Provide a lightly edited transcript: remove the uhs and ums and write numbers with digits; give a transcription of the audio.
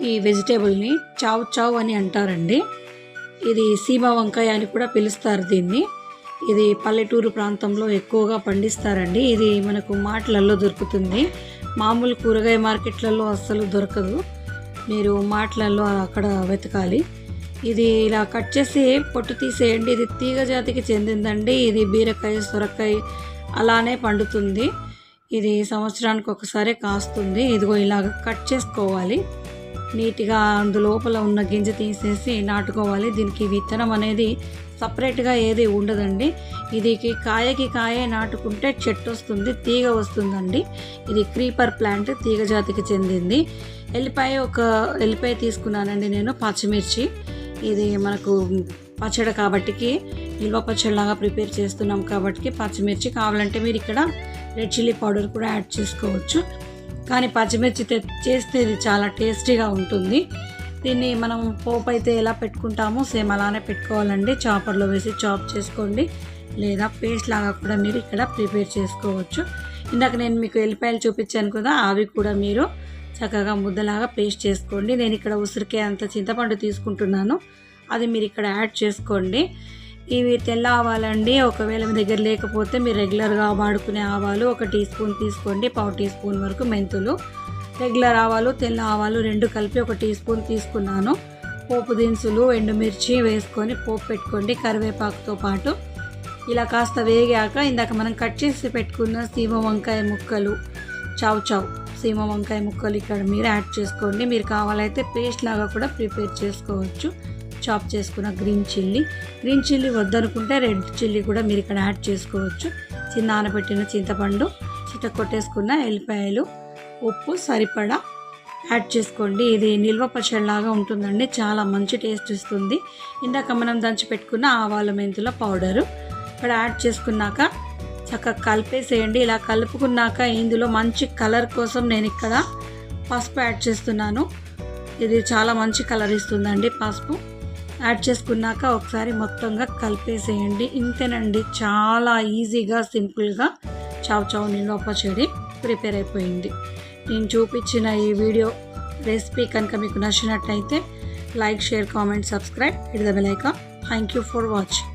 ఈ వెజిటేబుల్ని చావ్ చావ్ అని అంటారండి. ఇది సీమ వంకాయ అని కూడా పిలుస్తారు దీన్ని. ఇది పల్లెటూరు ప్రాంతంలో ఎక్కువగా పండిస్తారండి. ఇది మనకు మార్ట్లలో దొరుకుతుంది. మామూలు కూరగాయ మార్కెట్లలో అస్సలు దొరకదు. మీరు మార్ట్లలో అక్కడ వెతకాలి. ఇది ఇలా కట్ చేసి పొట్టు తీసేయండి. ఇది తీగ జాతికి చెందిందండి. ఇది బీరకాయ, సొరకాయ అలానే పండుతుంది. ఇది సంవత్సరానికి ఒకసారి కాస్తుంది. ఇదిగో ఇలాగ కట్ చేసుకోవాలి. నీట్గా అందులోపల ఉన్న గింజ తీసేసి నాటుకోవాలి. దీనికి విత్తనం అనేది సపరేట్గా ఏది ఉండదండి. ఇది కాయకి కాయే నాటుకుంటే చెట్టు వస్తుంది, తీగ వస్తుందండి. ఇది క్రీపర్ ప్లాంట్, తీగ జాతికి చెందింది. ఎల్లిపాయ తీసుకున్నానండి నేను. పచ్చిమిర్చి, ఇది మనకు పచ్చడి కాబట్టికి నిల్వ పచ్చడిలాగా ప్రిపేర్ చేస్తున్నాం కాబట్టి పచ్చిమిర్చి కావాలంటే మీరు ఇక్కడ రెడ్ చిల్లీ పౌడర్ కూడా యాడ్ చేసుకోవచ్చు. కానీ పచ్చిమిర్చి చేస్తే ఇది చాలా టేస్టీగా ఉంటుంది. దీన్ని మనం పోపు అయితే ఎలా పెట్టుకుంటామో సేమ్ అలానే పెట్టుకోవాలండి. చాపర్లో వేసి చాప్ చేసుకోండి, లేదా పేస్ట్ లాగా కూడా మీరు ఇక్కడ ప్రిపేర్ చేసుకోవచ్చు. ఇందాక నేను మీకు ఎల్లిపాయలు చూపించాను కదా, అవి కూడా మీరు చక్కగా ముద్దలాగా పేస్ట్ చేసుకోండి. నేను ఇక్కడ ఉసిరికాయ అంత చింతపండు తీసుకుంటున్నాను, అది మీరు ఇక్కడ యాడ్ చేసుకోండి. ఇవి తెల్ల ఆవాలండి. ఒకవేళ మీ దగ్గర లేకపోతే మీరు రెగ్యులర్గా వాడుకునే ఆవాలు 1 టీ స్పూన్ తీసుకోండి. 1/4 టీ స్పూన్ వరకు మెంతులు, రెగ్యులర్ ఆవాలు, తెల్ల ఆవాలు 2 కలిపి 1 టీ స్పూన్ తీసుకున్నాను. పోపు దినుసులు, ఎండుమిర్చి వేసుకొని పోపు పెట్టుకోండి కరివేపాకుతో పాటు. ఇలా కాస్త వేగాక ఇందాక మనం కట్ చేసి పెట్టుకున్న సీమ వంకాయ ముక్కలు, సీమ వంకాయ ముక్కలు ఇక్కడ మీరు యాడ్ చేసుకోండి. మీరు కావాలైతే పేస్ట్ లాగా కూడా ప్రిపేర్ చేసుకోవచ్చు. చాప్ చేసుకున్న గ్రీన్ చిల్లీ వద్దనుకుంటే రెడ్ చిల్లీ కూడా మీరు ఇక్కడ యాడ్ చేసుకోవచ్చు. నానబెట్టిన చింతపండు, కొట్టేసుకున్న ఎల్లిపాయలు, ఉప్పు సరిపడా యాడ్ చేసుకోండి. ఇది నిల్వ పచ్చడిలాగా ఉంటుందండి, చాలా మంచి టేస్ట్ ఇస్తుంది. ఇందాక మనం దంచి పెట్టుకున్న ఆవాల మెంతుల పౌడరు ఇక్కడ యాడ్ చేసుకున్నాక చక్కగా కలిపేసేయండి. ఇలా కలుపుకున్నాక ఇందులో మంచి కలర్ కోసం నేను ఇక్కడ పసుపు యాడ్ చేస్తున్నాను. ఇది చాలా మంచి కలర్ ఇస్తుందండి. పసుపు యాడ్ చేసుకున్నాక ఒకసారి మొత్తంగా కలిపేసేయండి. ఇంతేనండి, చాలా ఈజీగా సింపుల్గా చావ్ నిల్వ పచ్చడి ప్రిపేర్ అయిపోయింది. నేను చూపించిన ఈ వీడియో రెసిపీ కనుక మీకు నచ్చినట్లయితే like, share, comment, subscribe, hit the bell icon. Thank you for watching.